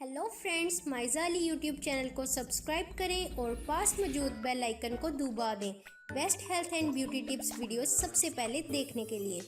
Hello friends, Maiza Ali YouTube channel को subscribe करें और पास मौजूद बेल आइकन को दबा दें best health and beauty tips videos सबसे पहले देखने के लिए।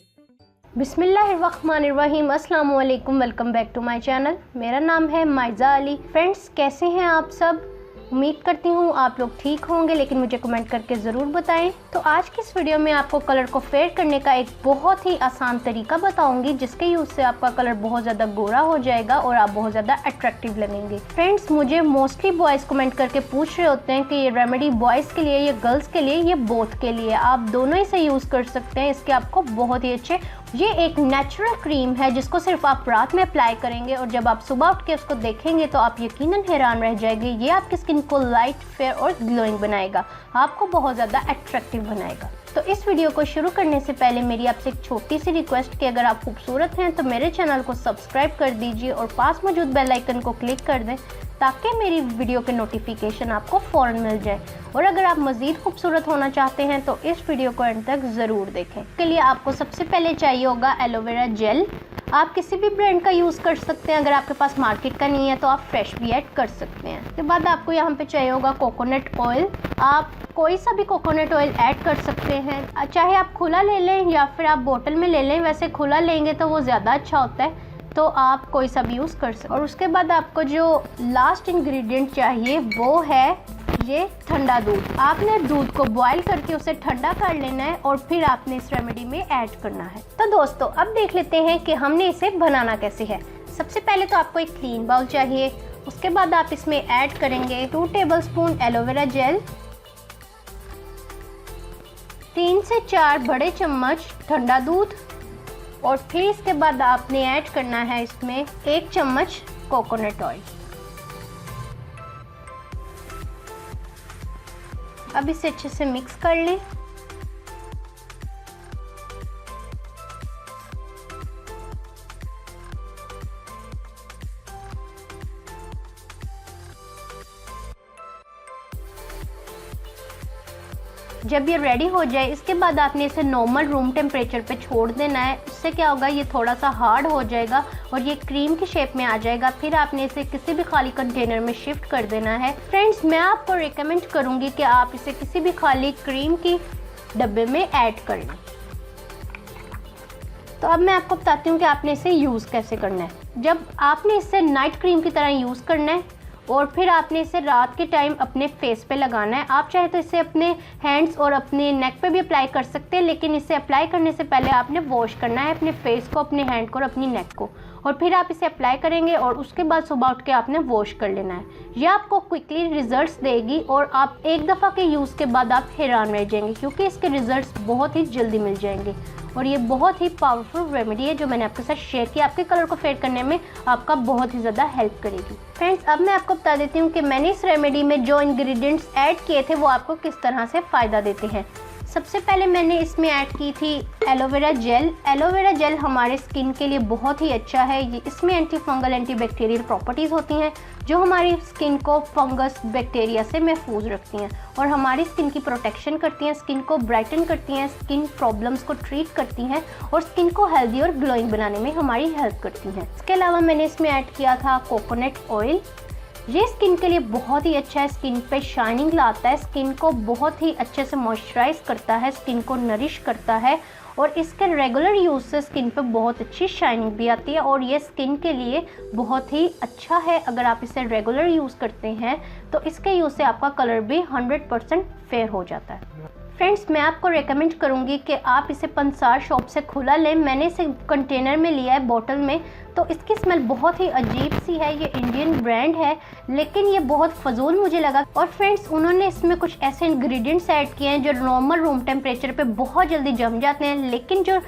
बिस्मिल्लाहिर्रहमानिर्रहीम, अस्सलाम वालेकुम, welcome back to my channel. मेरा नाम है माइज़ा अली। फ्रेंड्स, कैसे हैं आप सब? उम्मीद करती हूँ आप लोग ठीक होंगे, लेकिन मुझे कमेंट करके ज़रूर बताएं। तो आज की इस वीडियो में आपको कलर को फेड करने का एक बहुत ही आसान तरीका बताऊंगी, जिसके यूज़ से आपका कलर बहुत ज़्यादा गोरा हो जाएगा और आप बहुत ज़्यादा अट्रैक्टिव लगेंगे। फ्रेंड्स, मुझे मोस्टली बॉयज़ कमेंट करके पूछ रहे होते हैं कि ये रेमेडी बॉयज़ के लिए, ये गर्ल्स के लिए, ये बोथ के लिए, आप दोनों ही से यूज़ कर सकते हैं। इसके आपको बहुत ही अच्छे, ये एक नेचुरल क्रीम है जिसको सिर्फ आप रात में अप्लाई करेंगे और जब आप सुबह उठ के उसको देखेंगे तो आप यकीनन हैरान रह जाएंगे। ये आपकी स्किन को लाइट, फेयर और ग्लोइंग बनाएगा, आपको बहुत ज़्यादा अट्रैक्टिव बनाएगा। तो इस वीडियो को शुरू करने से पहले मेरी आपसे एक छोटी सी रिक्वेस्ट कि अगर आप खूबसूरत हैं तो मेरे चैनल को सब्सक्राइब कर दीजिए और पास मौजूद बेल आइकन को क्लिक कर दें ताकि मेरी वीडियो के नोटिफिकेशन आपको फ़ौरन मिल जाए। और अगर आप मज़ीद खूबसूरत होना चाहते हैं तो इस वीडियो को एंड तक ज़रूर देखें। इसके लिए आपको सबसे पहले चाहिए होगा एलोवेरा जेल। आप किसी भी ब्रांड का यूज़ कर सकते हैं, अगर आपके पास मार्केट का नहीं है तो आप फ्रेश भी ऐड कर सकते हैं। उसके बाद आपको यहाँ पे चाहिए होगा कोकोनट ऑयल। आप कोई सा भी कोकोनट ऑयल ऐड कर सकते हैं, चाहे आप खुला ले लें या फिर आप बोतल में ले लें। वैसे खुला लेंगे तो वो ज़्यादा अच्छा होता है, तो आप कोई सा भी यूज़ कर सकते हैं। और उसके बाद आपको जो लास्ट इंग्रेडिएंट चाहिए वो है ये ठंडा दूध। आपने दूध को बॉईल करके उसे ठंडा कर लेना है और फिर आपने इस रेमेडी में ऐड करना है। तो दोस्तों, अब देख लेते हैं कि हमने इसे बनाना कैसे है। सबसे पहले तो आपको एक क्लीन बाउल चाहिए। उसके बाद आप इसमें ऐड करेंगे 2 टेबलस्पून एलोवेरा जेल, 3 से 4 बड़े चम्मच ठंडा दूध और फिर इसके बाद आपने ऐड करना है इसमें 1 चम्मच कोकोनट ऑयल। अब इसे अच्छे से मिक्स कर लें। जब ये रेडी हो जाए, इसके बाद आपने इसे नॉर्मल रूम टेम्परेचर पे छोड़ देना है। इससे क्या होगा, ये थोड़ा सा हार्ड हो जाएगा और ये क्रीम की शेप में आ जाएगा। फिर आपने इसे किसी भी खाली कंटेनर में शिफ्ट कर देना है। फ्रेंड्स, मैं आपको रिकमेंड करूंगी कि आप इसे किसी भी खाली क्रीम की डब्बे में ऐड कर लें। तो अब मैं आपको बताती हूँ कि आपने इसे यूज़ कैसे करना है। जब आपने इसे नाइट क्रीम की तरह यूज़ करना है और फिर आपने इसे रात के टाइम अपने फेस पे लगाना है। आप चाहे तो इसे अपने हैंड्स और अपने नेक पे भी अप्लाई कर सकते हैं, लेकिन इसे अप्लाई करने से पहले आपने वॉश करना है अपने फेस को, अपने हैंड को और अपनी नेक को, और फिर आप इसे अप्लाई करेंगे और उसके बाद सुबह उठ के आपने वॉश कर लेना है। यह आपको क्विकली रिजल्ट्स देगी और आप एक दफ़ा के यूज़ के बाद आप हैरान रह जाएंगे, क्योंकि इसके रिजल्ट्स बहुत ही जल्दी मिल जाएंगे। और ये बहुत ही पावरफुल रेमेडी है जो मैंने आपके साथ शेयर किया, आपके कलर को फेड करने में आपका बहुत ही ज़्यादा हेल्प करेगी। फ्रेंड्स, अब मैं आपको बता देती हूँ कि मैंने इस रेमेडी में जो इंग्रेडिएंट्स ऐड किए थे वो आपको किस तरह से फ़ायदा देते हैं। सबसे पहले मैंने इसमें ऐड की थी एलोवेरा जेल। एलोवेरा जेल हमारे स्किन के लिए बहुत ही अच्छा है। ये इसमें anti fungal, anti bacterial properties होती हैं जो हमारी स्किन को फंगस, बैक्टीरिया से महफूज रखती हैं और हमारी स्किन की प्रोटेक्शन करती हैं, स्किन को ब्राइटन करती हैं, स्किन प्रॉब्लम्स को ट्रीट करती हैं और स्किन को हेल्दी और ग्लोइंग बनाने में हमारी हेल्प करती हैं। इसके अलावा मैंने इसमें ऐड किया था कोकोनट ऑयल। ये स्किन के लिए बहुत ही अच्छा है, स्किन पे शाइनिंग लाता है, स्किन को बहुत ही अच्छे से मॉइस्चराइज करता है, स्किन को नरिश करता है और इसके रेगुलर यूज़ से स्किन पे बहुत अच्छी शाइनिंग भी आती है और ये स्किन के लिए बहुत ही अच्छा है। अगर आप इसे रेगुलर यूज़ करते हैं तो इसके यूज़ से आपका कलर भी 100% फेयर हो जाता है। फ्रेंड्स, मैं आपको रेकमेंड करूंगी कि आप इसे पंसार शॉप से खुला लें। मैंने इसे कंटेनर में लिया है, बोतल में, तो इसकी स्मेल बहुत ही अजीब सी है। ये इंडियन ब्रांड है लेकिन ये बहुत फजूल मुझे लगा। और फ्रेंड्स, उन्होंने इसमें कुछ ऐसे इंग्रेडिएंट्स ऐड किए हैं जो नॉर्मल रूम टेम्परेचर पे बहुत जल्दी जम जाते हैं, लेकिन जो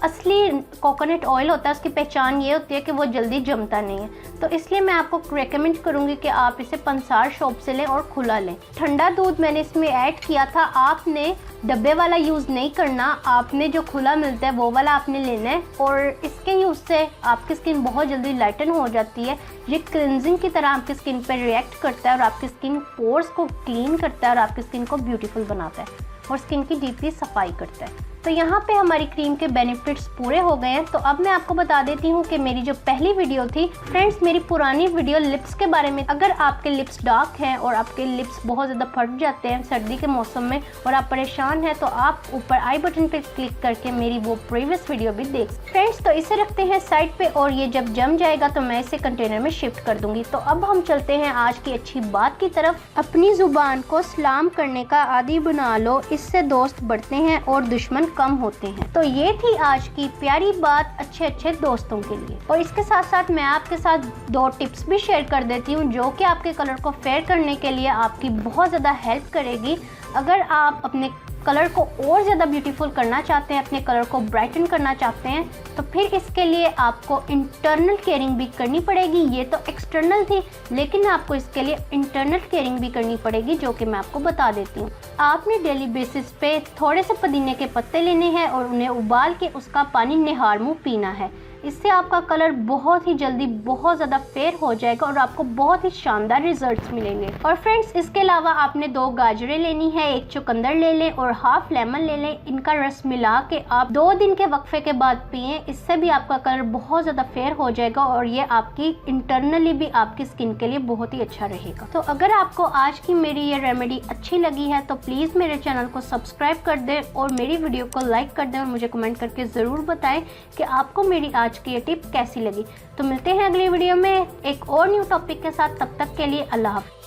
असली कोकोनट ऑयल होता है उसकी पहचान ये होती है कि वो जल्दी जमता नहीं है। तो इसलिए मैं आपको रेकमेंड करूंगी कि आप इसे पंसार शॉप से लें और खुला लें। ठंडा दूध मैंने इसमें ऐड किया था। आपने डब्बे वाला यूज़ नहीं करना, आपने जो खुला मिलता है वो वाला आपने लेना है और इसके यूज़ से आपकी स्किन बहुत जल्दी लाइटन हो जाती है। ये क्लिनजिंग की तरह आपकी स्किन पर रिएक्ट करता है और आपकी स्किन पोर्स को क्लीन करता है और आपकी स्किन को ब्यूटीफुल बनाता है और स्किन की डीपली सफाई करता है। तो यहाँ पे हमारी क्रीम के बेनिफिट्स पूरे हो गए हैं। तो अब मैं आपको बता देती हूँ कि मेरी जो पहली वीडियो थी फ्रेंड्स, मेरी पुरानी वीडियो लिप्स के बारे में, अगर आपके लिप्स डार्क हैं और आपके लिप्स बहुत ज़्यादा फट जाते हैं सर्दी के मौसम में और आप परेशान हैं, तो आप ऊपर आई बटन पे क्लिक करके मेरी वो प्रीवियस वीडियो भी देख सकते हैं। फ्रेंड्स, तो इसे रखते हैं साइड पे और ये जब जम जाएगा तो मैं इसे कंटेनर में शिफ्ट कर दूंगी। तो अब हम चलते हैं आज की अच्छी बात की तरफ। अपनी जुबान को सलाम करने का आदी बना लो, इससे दोस्त बढ़ते हैं और दुश्मन कम होते हैं। तो ये थी आज की प्यारी बात अच्छे अच्छे दोस्तों के लिए। और इसके साथ साथ मैं आपके साथ 2 टिप्स भी शेयर कर देती हूँ जो कि आपके कलर को फेयर करने के लिए आपकी बहुत ज़्यादा हेल्प करेगी। अगर आप अपने कलर को और ज़्यादा ब्यूटीफुल करना चाहते हैं, अपने कलर को ब्राइटन करना चाहते हैं, तो फिर इसके लिए आपको इंटरनल केयरिंग भी करनी पड़ेगी। ये तो एक्सटर्नल थी, लेकिन आपको इसके लिए इंटरनल केयरिंग भी करनी पड़ेगी, जो कि मैं आपको बता देती हूँ। आपने डेली बेसिस पे थोड़े से पुदीने के पत्ते लेने हैं और उन्हें उबाल के उसका पानी निहार मुँह पीना है। इससे आपका कलर बहुत ही जल्दी बहुत ज़्यादा फेयर हो जाएगा और आपको बहुत ही शानदार रिजल्ट्स मिलेंगे। और फ्रेंड्स, इसके अलावा आपने 2 गाजरें लेनी है, 1 चुकंदर ले लें और हाफ लेमन ले लें। इनका रस मिला के आप 2 दिन के वक्फे के बाद पिएं। इससे भी आपका कलर बहुत ज़्यादा फेयर हो जाएगा और ये आपकी इंटरनली भी आपकी स्किन के लिए बहुत ही अच्छा रहेगा। तो अगर आपको आज की मेरी ये रेमेडी अच्छी लगी है तो प्लीज़ मेरे चैनल को सब्सक्राइब कर दें और मेरी वीडियो को लाइक कर दें और मुझे कमेंट करके ज़रूर बताएं कि आपको मेरी आज की ये टिप कैसी लगी। तो मिलते हैं अगली वीडियो में एक और न्यू टॉपिक के साथ। तब तक के लिए अल्लाह हाफ़िज़।